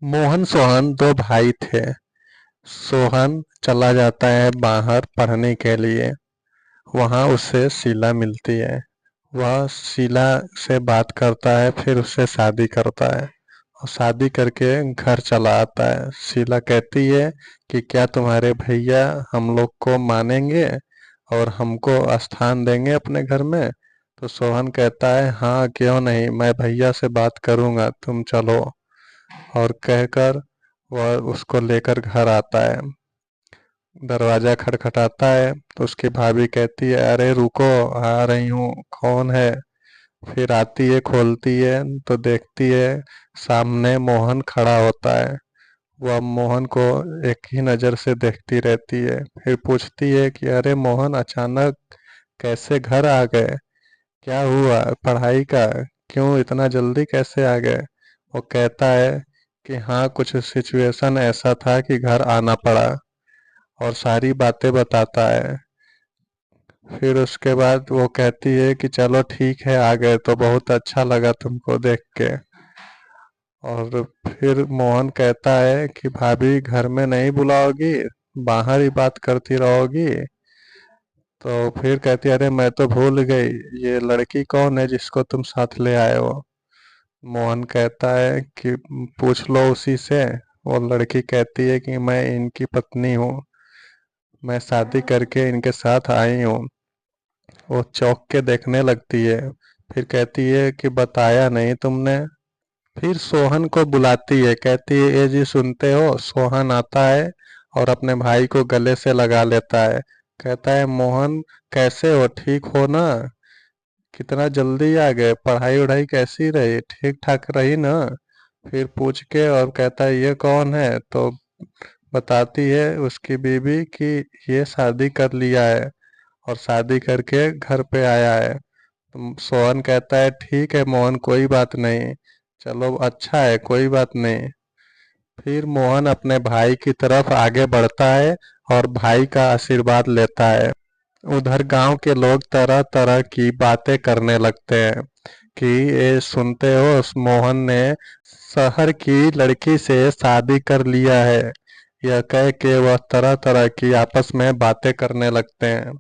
मोहन सोहन दो भाई थे। सोहन चला जाता है बाहर पढ़ने के लिए। वहाँ उसे शीला मिलती है। वह शीला से बात करता है, फिर उससे शादी करता है और शादी करके घर चला आता है। शीला कहती है कि क्या तुम्हारे भैया हम लोग को मानेंगे और हमको स्थान देंगे अपने घर में। तो सोहन कहता है हाँ, क्यों नहीं, मैं भैया से बात करूँगा, तुम चलो। और कहकर वह उसको लेकर घर आता है। दरवाजा खटखटाता है तो उसकी भाभी कहती है अरे रुको, आ रही हूँ, कौन है। फिर आती है, खोलती है तो देखती है सामने मोहन खड़ा होता है। वह मोहन को एक ही नज़र से देखती रहती है, फिर पूछती है कि अरे मोहन, अचानक कैसे घर आ गए, क्या हुआ पढ़ाई का, क्यों इतना जल्दी कैसे आ गए। वो कहता है कि हाँ, कुछ सिचुएशन ऐसा था कि घर आना पड़ा, और सारी बातें बताता है। फिर उसके बाद वो कहती है कि चलो ठीक है, आ गए तो बहुत अच्छा लगा तुमको देख के। और फिर मोहन कहता है कि भाभी घर में नहीं बुलाओगी, बाहर ही बात करती रहोगी। तो फिर कहती है अरे मैं तो भूल गई, ये लड़की कौन है जिसको तुम साथ ले आए हो। मोहन कहता है कि पूछ लो उसी से। वो लड़की कहती है कि मैं इनकी पत्नी हूँ, मैं शादी करके इनके साथ आई हूँ। वो चौंक के देखने लगती है, फिर कहती है कि बताया नहीं तुमने। फिर सोहन को बुलाती है, कहती है ए जी सुनते हो। सोहन आता है और अपने भाई को गले से लगा लेता है। कहता है मोहन, कैसे हो, ठीक हो ना, कितना जल्दी आ गए, पढ़ाई वढ़ाई कैसी रही, ठीक ठाक रही ना। फिर पूछ के और कहता है ये कौन है, तो बताती है उसकी बीवी कि ये शादी कर लिया है और शादी करके घर पे आया है। सोहन कहता है ठीक है मोहन, कोई बात नहीं, चलो अच्छा है, कोई बात नहीं। फिर मोहन अपने भाई की तरफ आगे बढ़ता है और भाई का आशीर्वाद लेता है। उधर गांव के लोग तरह तरह की बातें करने लगते हैं कि ये सुनते हो, उस मोहन ने शहर की लड़की से शादी कर लिया है। यह कह के वह तरह तरह की आपस में बातें करने लगते हैं।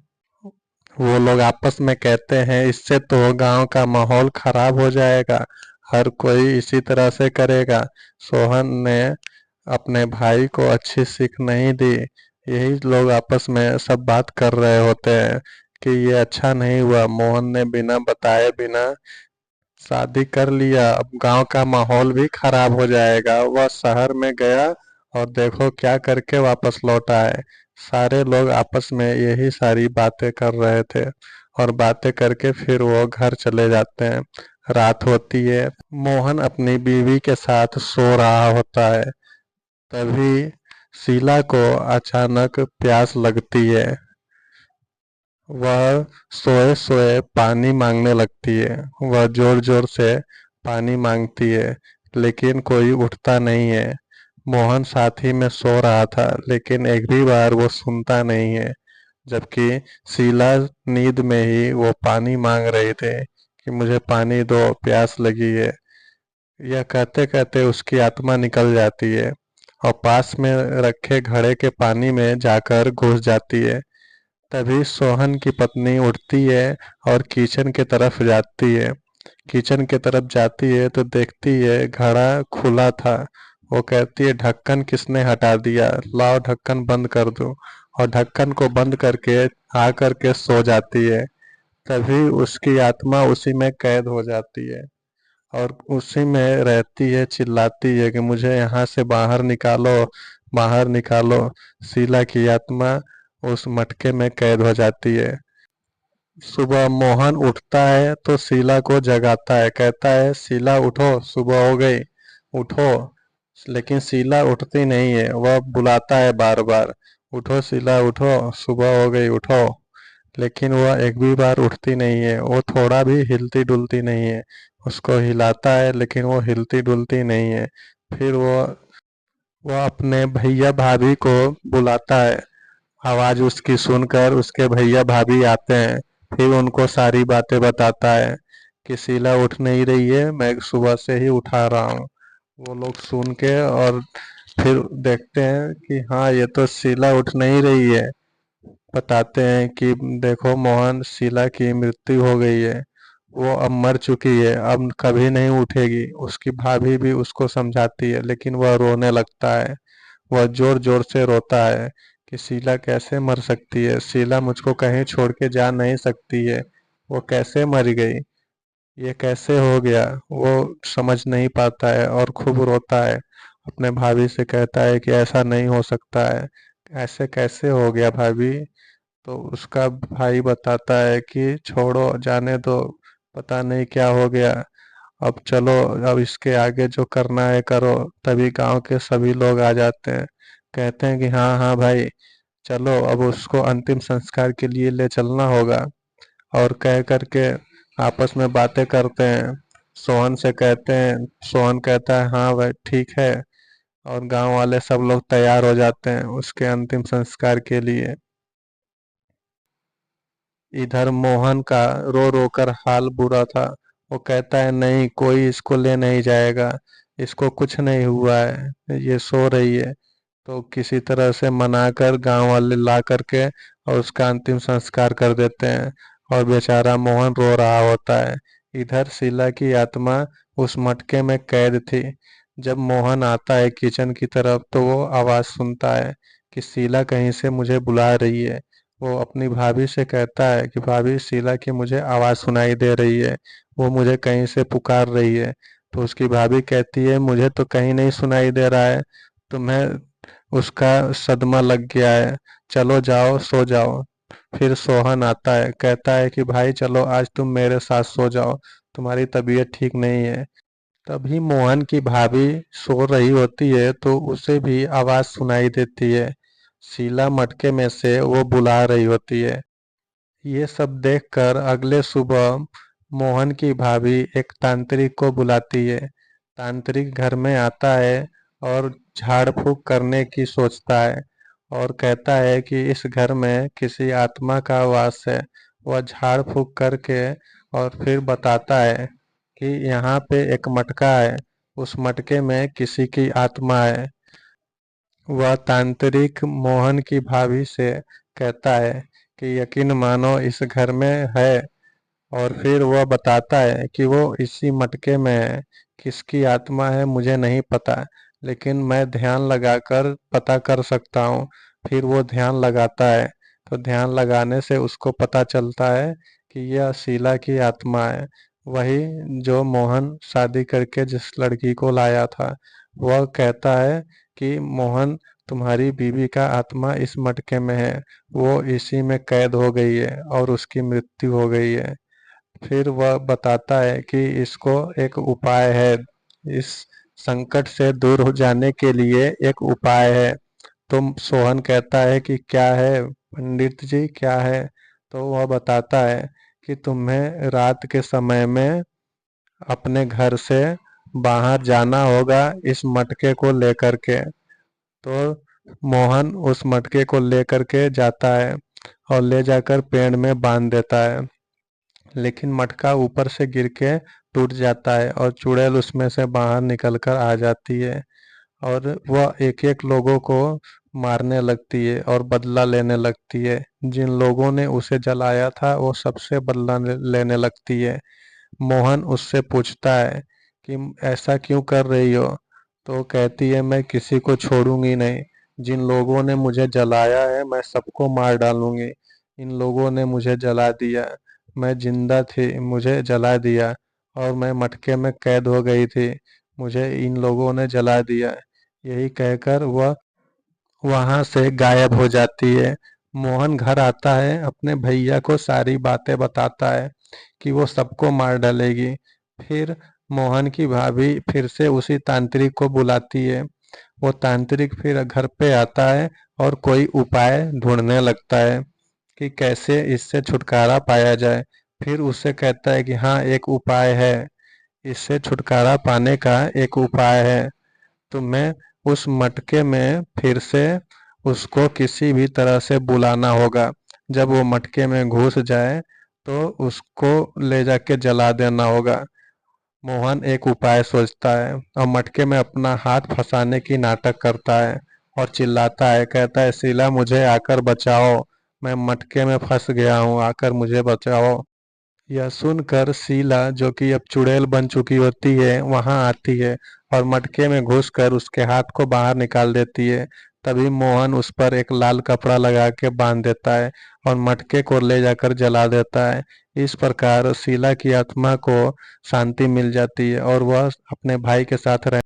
वो लोग आपस में कहते हैं इससे तो गांव का माहौल खराब हो जाएगा, हर कोई इसी तरह से करेगा। सोहन ने अपने भाई को अच्छी सीख नहीं दी। यही लोग आपस में सब बात कर रहे होते हैं कि ये अच्छा नहीं हुआ, मोहन ने बिना बताए बिना शादी कर लिया, अब गांव का माहौल भी खराब हो जाएगा। वह शहर में गया और देखो क्या करके वापस लौटा है। सारे लोग आपस में यही सारी बातें कर रहे थे और बातें करके फिर वो घर चले जाते हैं। रात होती है, मोहन अपनी बीवी के साथ सो रहा होता है। तभी शीला को अचानक प्यास लगती है। वह सोए सोए पानी मांगने लगती है। वह जोर जोर से पानी मांगती है, लेकिन कोई उठता नहीं है। मोहन साथ ही में सो रहा था, लेकिन एक भी बार वो सुनता नहीं है। जबकि शीला नींद में ही वो पानी मांग रहे थे कि मुझे पानी दो, प्यास लगी है। यह कहते कहते उसकी आत्मा निकल जाती है और पास में रखे घड़े के पानी में जाकर घुस जाती है। तभी सोहन की पत्नी उठती है और किचन की तरफ जाती है। किचन की तरफ जाती है तो देखती है घड़ा खुला था। वो कहती है ढक्कन किसने हटा दिया, लाओ ढक्कन बंद कर दो। और ढक्कन को बंद करके आ करके सो जाती है। तभी उसकी आत्मा उसी में कैद हो जाती है और उसी में रहती है, चिल्लाती है कि मुझे यहाँ से बाहर निकालो, बाहर निकालो। शीला की आत्मा उस मटके में कैद हो जाती है। सुबह मोहन उठता है तो शीला को जगाता है, कहता है शीला उठो, सुबह हो गई, उठो। लेकिन शीला उठती नहीं है, वह बुलाता है बार बार, उठो शीला उठो, सुबह हो गई, उठो। लेकिन वह एक भी बार उठती नहीं है, वो थोड़ा भी हिलती डुलती नहीं है। उसको हिलाता है लेकिन वो हिलती डुलती नहीं है। फिर वो अपने भैया भाभी को बुलाता है। आवाज उसकी सुनकर उसके भैया भाभी आते हैं। फिर उनको सारी बातें बताता है कि शीला उठ नहीं रही है, मैं सुबह से ही उठा रहा हूँ। वो लोग सुन के और फिर देखते हैं कि हाँ ये तो शीला उठ नहीं रही है। बताते हैं कि देखो मोहन, शीला की मृत्यु हो गई है, वो अब मर चुकी है, अब कभी नहीं उठेगी। उसकी भाभी भी उसको समझाती है लेकिन वह रोने लगता है। वह जोर जोर से रोता है कि शीला कैसे मर सकती है, शीला मुझको कहीं छोड़ के जा नहीं सकती है, वो कैसे मर गई, ये कैसे हो गया। वो समझ नहीं पाता है और खूब रोता है। अपने भाभी से कहता है कि ऐसा नहीं हो सकता है, ऐसे कैसे हो गया भाभी। तो उसका भाई बताता है कि छोड़ो, जाने दो, पता नहीं क्या हो गया। अब चलो, अब इसके आगे जो करना है करो। तभी गांव के सभी लोग आ जाते हैं, कहते हैं कि हाँ हाँ भाई, चलो अब उसको अंतिम संस्कार के लिए ले चलना होगा। और कह करके आपस में बातें करते हैं। सोहन से कहते हैं, सोहन कहता है हाँ भाई ठीक है। और गांव वाले सब लोग तैयार हो जाते हैं उसके अंतिम संस्कार के लिए। इधर मोहन का रो रो कर हाल बुरा था। वो कहता है नहीं, कोई इसको ले नहीं जाएगा, इसको कुछ नहीं हुआ है, ये सो रही है। तो किसी तरह से मनाकर गांव वाले ला करके और उसका अंतिम संस्कार कर देते हैं। और बेचारा मोहन रो रहा होता है। इधर शीला की आत्मा उस मटके में कैद थी। जब मोहन आता है किचन की तरफ तो वो आवाज सुनता है कि शीला कहीं से मुझे बुला रही है। वो अपनी भाभी से कहता है कि भाभी, शीला की मुझे आवाज सुनाई दे रही है, वो मुझे कहीं से पुकार रही है। तो उसकी भाभी कहती है मुझे तो कहीं नहीं सुनाई दे रहा है, तुम्हें उसका सदमा लग गया है, चलो जाओ सो जाओ। फिर सोहन आता है, कहता है कि भाई चलो आज तुम मेरे साथ सो जाओ, तुम्हारी तबीयत ठीक नहीं है। तभी मोहन की भाभी सो रही होती है तो उसे भी आवाज सुनाई देती है। शीला मटके में से वो बुला रही होती है। ये सब देखकर अगले सुबह मोहन की भाभी एक तांत्रिक को बुलाती है। तांत्रिक घर में आता है और झाड़ फूक करने की सोचता है और कहता है कि इस घर में किसी आत्मा का वास है। वह झाड़ फूक करके और फिर बताता है कि यहाँ पे एक मटका है, उस मटके में किसी की आत्मा है। वह तांत्रिक मोहन की भाभी से कहता है कि यकीन मानो इस घर में है। और फिर वह बताता है कि वो इसी मटके में है। किसकी आत्मा है मुझे नहीं पता, लेकिन मैं ध्यान लगाकर पता कर सकता हूँ। फिर वो ध्यान लगाता है तो ध्यान लगाने से उसको पता चलता है कि यह शीला की आत्मा है, वही जो मोहन शादी करके जिस लड़की को लाया था। वह कहता है कि मोहन, तुम्हारी बीवी का आत्मा इस मटके में है, वो इसी में कैद हो गई है और उसकी मृत्यु हो गई है। फिर वह बताता है कि इसको एक उपाय है, इस संकट से दूर हो जाने के लिए एक उपाय है। तो सोहन कहता है कि क्या है पंडित जी, क्या है। तो वह बताता है कि तुम्हें रात के समय में अपने घर से बाहर जाना होगा इस मटके को लेकर के। तो मोहन उस मटके को लेकर के जाता है और ले जाकर पेड़ में बांध देता है। लेकिन मटका ऊपर से गिर के टूट जाता है और चुड़ैल उसमें से बाहर निकल कर आ जाती है। और वह एक एक लोगों को मारने लगती है और बदला लेने लगती है। जिन लोगों ने उसे जलाया था वो सबसे बदला लेने लगती है। मोहन उससे पूछता है कि ऐसा क्यों कर रही हो। तो कहती है मैं किसी को छोड़ूंगी नहीं, जिन लोगों ने मुझे जलाया है मैं सबको मार डालूंगी। इन लोगों ने मुझे जला दिया, मैं जिंदा थी मुझे जला दिया, और मैं मटके में कैद हो गई थी, मुझे इन लोगों ने जला दिया। यही कहकर वह वहां से गायब हो जाती है। मोहन घर आता है, अपने भैया को सारी बातें बताता है कि वो सबको मार डालेगी। फिर मोहन की भाभी फिर से उसी तांत्रिक को बुलाती है। वो तांत्रिक फिर घर पे आता है और कोई उपाय ढूंढने लगता है कि कैसे इससे छुटकारा पाया जाए। फिर उससे कहता है कि हाँ एक उपाय है, इससे छुटकारा पाने का एक उपाय है। तुम्हें उस मटके में फिर से उसको किसी भी तरह से बुलाना होगा। जब वो मटके में घुस जाए तो उसको ले जाके जला देना होगा। मोहन एक उपाय सोचता है और मटके में अपना हाथ फंसाने की नाटक करता है और चिल्लाता है, कहता है, शीला मुझे आकर बचाओ, मैं मटके में फंस गया हूँ, आकर मुझे बचाओ। यह सुनकर शीला, जो कि अब चुड़ैल बन चुकी होती है, वहां आती है और मटके में घुसकर उसके हाथ को बाहर निकाल देती है। तभी मोहन उस पर एक लाल कपड़ा लगा के बांध देता है और मटके को ले जाकर जला देता है। इस प्रकार शीला की आत्मा को शांति मिल जाती है और वह अपने भाई के साथ रह